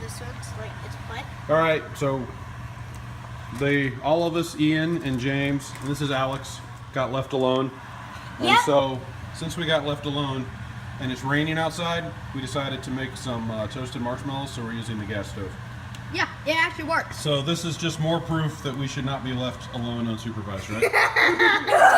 this one's like it's wet. All right, so all of us, Ian and James, and this is Alex, got left alone. And Yep. so since we got left alone and it's raining outside, we decided to make some toasted marshmallows, so we're using the gas stove. Yeah, it actually works. So this is just more proof that we should not be left alone unsupervised, right?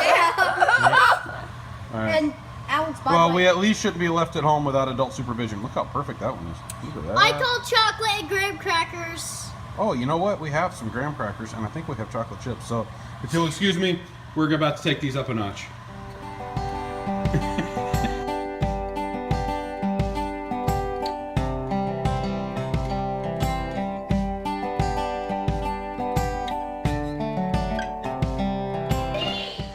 Yeah. All right. And Alex, by Well, the we way, at least shouldn't be left at home without adult supervision. Look how perfect that one is. Look at that. I call chocolate and graham crackers. Oh, you know what? We have some graham crackers, and I think we have chocolate chips. So, if you'll excuse me, we're about to take these up a notch.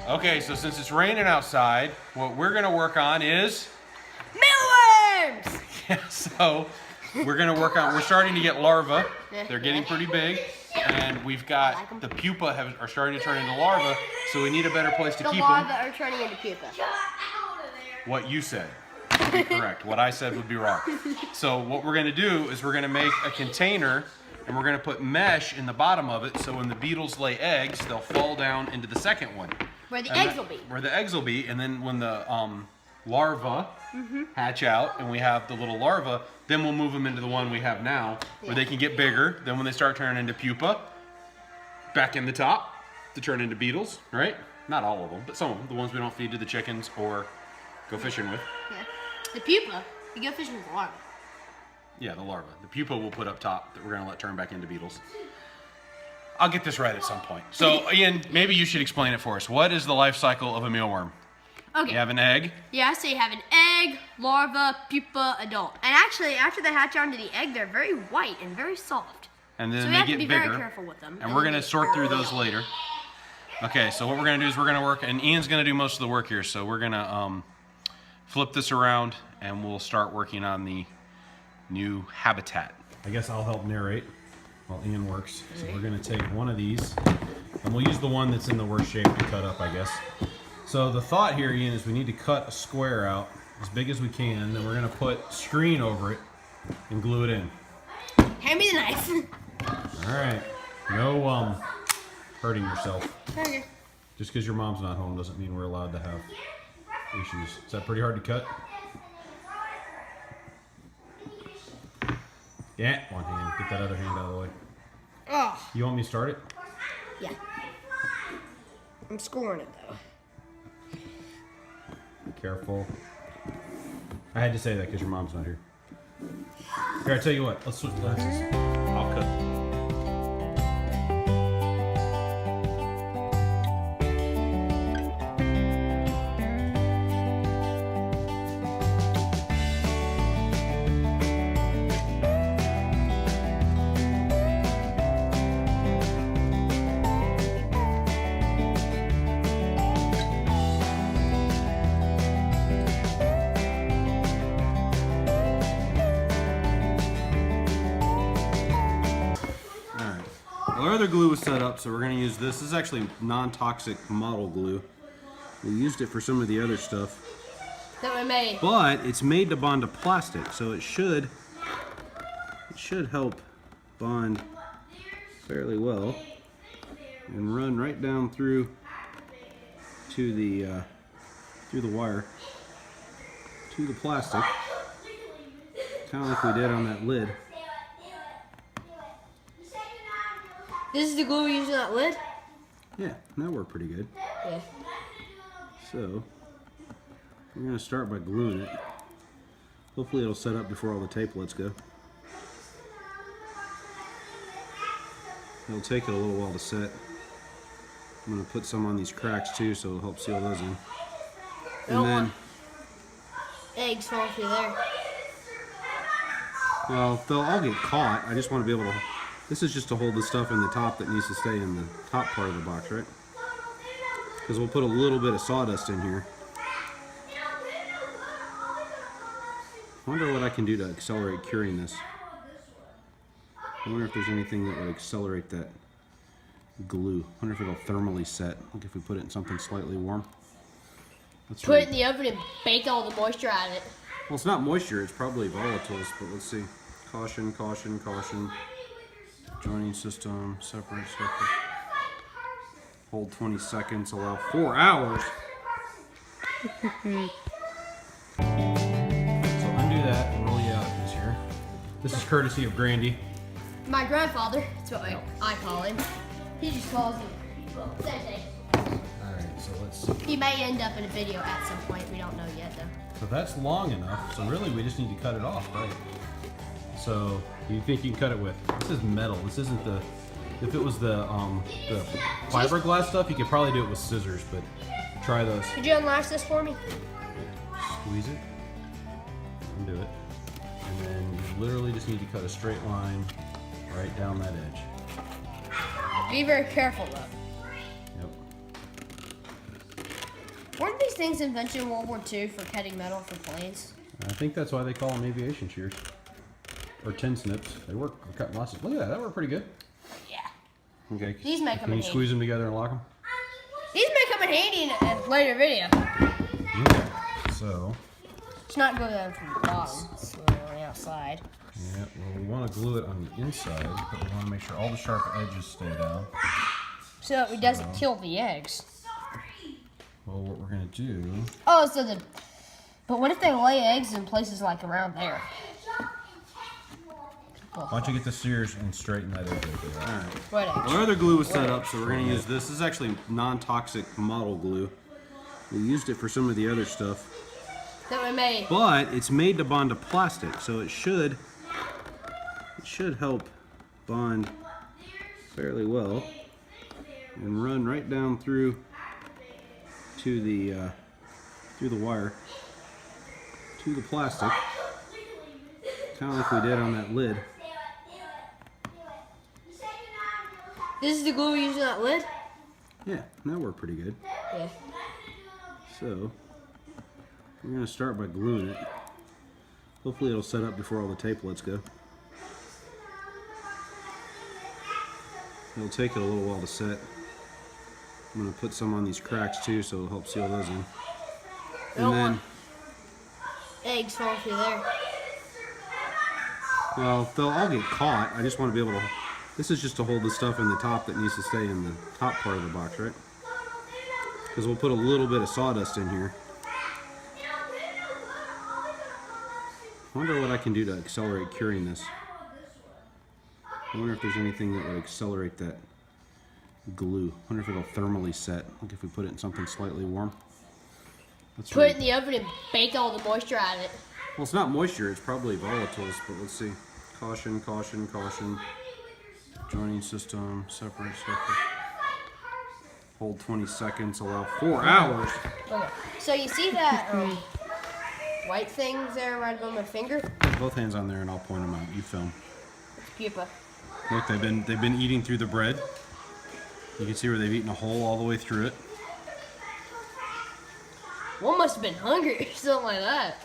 Okay, so since it's raining outside, what we're gonna work on is Mealworms! yeah, so we're starting to get larvae. They're getting pretty big, and we've got the pupa are starting to turn into larvae, so we need a better place to The keep larvae them. are turning into pupa. What you said would be correct. What I said would be wrong. So what we're gonna do is we're gonna make a container, and we're gonna put mesh in the bottom of it, so when the beetles lay eggs, they'll fall down into the second one. Where the eggs will be. Where the eggs will be, and then when the larvae hatch out and we have the little larvae, then we'll move them into the one we have now, where they can get bigger. Then when they start turning into pupa, back in the top to turn into beetles, right? Not all of them, but some of them, the ones we don't feed to the chickens or go fishing with. Yeah. The pupa, you go fishing with the larvae. Yeah, the larva. The pupa we'll put up top that we're gonna let turn back into beetles. I'll get this right at some point. So, Ian, maybe you should explain it for us. What is the life cycle of a mealworm? Okay. You have an egg. Yeah, so you have an egg, larva, pupa, adult. And actually, after they hatch onto the egg, they're very white and very soft. And then So we they have to get be bigger. very careful with them. And we're gonna sort through those later. Okay, so what we're gonna do is we're gonna work, and Ian's gonna do most of the work here. So we're gonna flip this around, and we'll start working on the new habitat. I guess I'll help narrate while Ian works. So we're gonna take one of these, and we'll use the one that's in the worst shape to cut up, I guess. So the thought here, Ian, is we need to cut a square out as big as we can. Then we're gonna put screen over it and glue it in. Hand me the knife. All right. No hurting yourself. Okay. Just because your mom's not home doesn't mean we're allowed to have issues. Is that pretty hard to cut? Yeah, one hand. Get that other hand out of the way. Oh, You want me to start it? yeah. I'm scoring it though. Be careful. I had to say that because your mom's not here. Here, I tell you what. Let's switch glasses. I'll cut. Our other glue was set up, so we're going to use this. This is actually non-toxic model glue. We used it for some of the other stuff, That we made. but it's made to bond to plastic, so it should help bond fairly well and run right down through to the wire to the plastic, kind of like we did on that lid. This is the glue we use on that lid? Yeah, that worked pretty good. Yeah. So, we're going to start by gluing it. Hopefully it'll set up before all the tape lets go. It'll take it a little while to set. I'm going to put some on these cracks too, so it'll help seal those in. And then, Eggs fall through there. well, they'll all get caught. I just want to be able to... This is just to hold the stuff in the top that needs to stay in the top part of the box, right? Because we'll put a little bit of sawdust in here. I wonder what I can do to accelerate curing this. I wonder if there's anything that would accelerate that glue. I wonder if it'll thermally set. Like if we put it in something slightly warm. Let's Put it in the oven and bake all the moisture out of it. Well, it's not moisture, it's probably volatiles, but let's see. Caution, caution, caution. Joining system, separate. Hold 20 seconds, allow 4 hours. So undo that and roll you out of here. This is courtesy of Grandy. My grandfather, that's what I call him. He just calls me. Well, same thing. Alright, so let's see. He may end up in a video at some point. We don't know yet, though. So that's long enough. So really, we just need to cut it off, right? So you think you can cut it with? This is metal. This isn't the. If it was the fiberglass stuff, you could probably do it with scissors. But try those. Could you unlatch this for me? Squeeze it. Undo it. And then you literally just need to cut a straight line right down that edge. Be very careful, though. Yep. Weren't these things invented in World War II for cutting metal for planes? I think that's why they call them aviation shears. Or tin snips. They work for cutting lots of. Look at that. That worked pretty good. Yeah. Okay. These make them Can you handy. squeeze them together and lock them? These may come in handy in a later video. Okay. So. It's not going down from the bottom. It's going on the outside. Yeah. Well, we want to glue it on the inside, but we want to make sure all the sharp edges stay down. So it doesn't kill the eggs. Well, what we're gonna do. Oh, so the. But what if they lay eggs in places like around there? Why don't you get the shears and straighten that edge right there? All right. What eggs? Our other glue was set up, so we're going to use this. This is actually non-toxic model glue. We used it for some of the other stuff. That we made. But it's made to bond to plastic, so it should help bond fairly well and run right down through to the wire to the plastic, kind of like we did on that lid. This is the glue we use on that lid? Yeah, that worked pretty good. Yeah. So, we're going to start by gluing it. Hopefully it'll set up before all the tape lets go. It'll take it a little while to set. I'm going to put some on these cracks too, so it'll help seal those in. And then, eggs falling through there. well, they'll all get caught. I just want to be able to. This is just to hold the stuff in the top that needs to stay in the top part of the box, right? Because we'll put a little bit of sawdust in here. I wonder what I can do to accelerate curing this. I wonder if there's anything that would accelerate that glue. I wonder if it'll thermally set. Like if we put it in something slightly warm. Let's Put it in the oven and bake all the moisture out of it. Well, it's not moisture. It's probably volatiles, but let's see. Caution, caution, caution. Joining system, separate. Hold 20 seconds, allow 4 hours. Okay. So you see that white thing there right above my finger? Put both hands on there and I'll point them out. You film. Pupa. Look, they've been eating through the bread. You can see where they've eaten a hole all the way through it. One must have been hungry or something like that.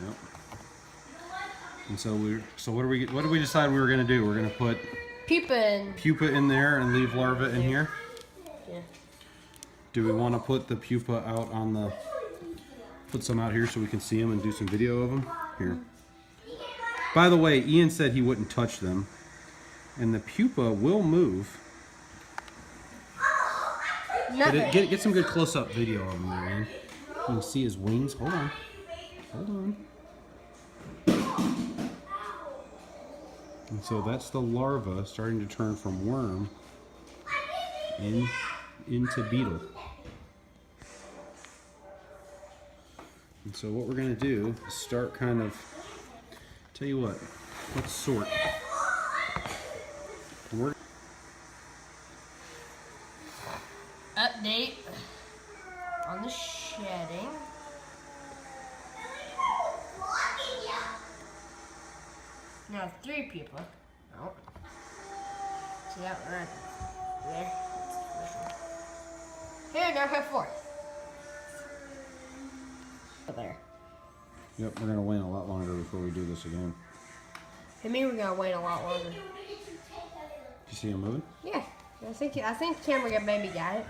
Yep. And so what did we decide we were going to do? We're going to put pupa in there and leave larvae in here. Yeah. Do we want to put the pupa out on the? Put some out here so we can see them and do some video of them. Here. By the way, Ian said he wouldn't touch them, and the pupa will move. Get some good close-up video of him there, Ian. You can see his wings. Hold on. Hold on. And so that's the larva starting to turn from worm into beetle. And so what we're going to do is start kind of, tell you what, let's sort. Update on the shedding. Now 3 people. Oh. See that one right there? Here, now have 4. There. Yep, we're going to wait a lot longer before we do this again. I mean, we're gonna wait a lot longer. Do you see him moving? Yeah, I think the camera maybe got it.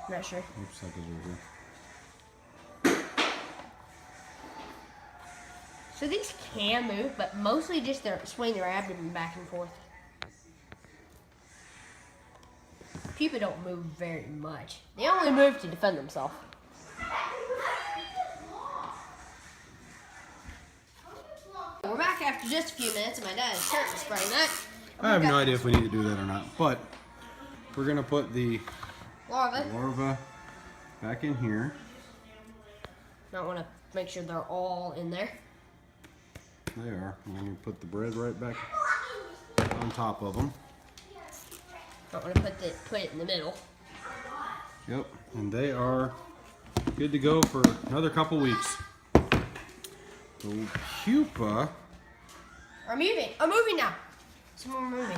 I'm not sure. Looks like it's over here. So these can move, but mostly just swing their abdomen back and forth. Pupa don't move very much. They only move to defend themselves. We're back after just a few minutes, and my dad is currently spraying that. I have no idea if we need to do that or not, but we're gonna put the larva back in here. I want to make sure they're all in there. They are. I'm gonna put the bread right back on top of them. I want to put it in the middle. Yep, and they are good to go for another couple weeks. The pupa are moving. I'm moving now. Some more moving.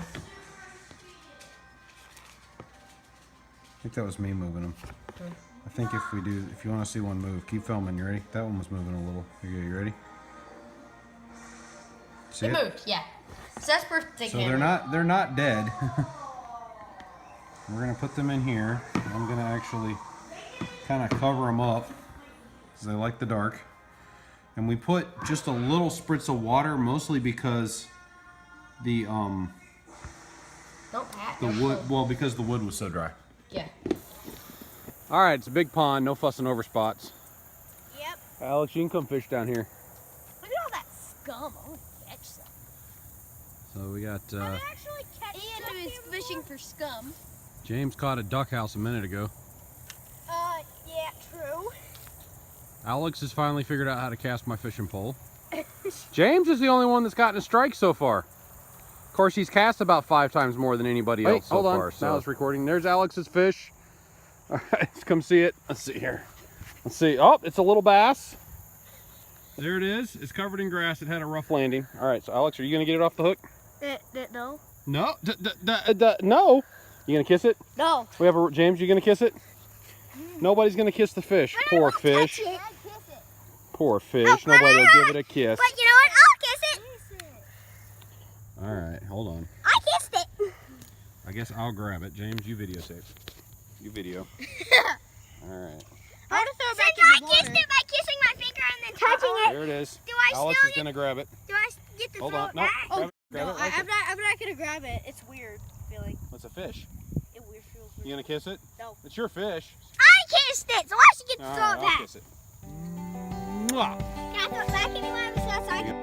I think that was me moving them. I think if you want to see one move, keep filming. You ready? That one was moving a little. You ready? See it? It Moved, yeah. So that's perfect. So they're not dead. We're gonna put them in here. I'm gonna actually kind of cover them up because they like the dark. And we put just a little spritz of water, mostly because the wood. Because the wood was so dry. Yeah. All right, it's a big pond, no fussing over spots. Yep. Alex, you can come fish down here. Look at all that scum. I want to catch some. So we got. I actually catch Ian was fishing for scum. James caught a duck house a minute ago. Yeah, true. Alex has finally figured out how to cast my fishing pole. James is the only one that's gotten a strike so far. Of course, he's cast about 5 times more than anybody else so far. So. Now it's recording. There's Alex's fish. All right, let's come see it. Let's see here. Let's see. Oh, it's a little bass. There it is. It's covered in grass. It had a rough landing. All right, so Alex, are you going to get it off the hook? No. No? No? You going to kiss it? No. We have a James, you going to kiss it? Nobody's going to kiss the fish. Poor fish. Touch it. Poor fish. Nobody will give it a kiss. But you know what? I'll kiss it. All right, hold on. I kissed it. I guess I'll grab it. James, you videotape. You video. All right. I want to throw it back in the water. I kissed it by kissing my finger and then touching it. There it is. Do I Alex still is going to grab it. Do I get to Hold throw on. it No, back? grab it. Right I'm not going to grab it. It's weird feeling. What's a fish? It weird feels weird. You going to kiss it? No. It's your fish. I kissed it, so I should get to All throw right, it back. I'll kiss it. Mwah. Can I throw it back anyway? So I can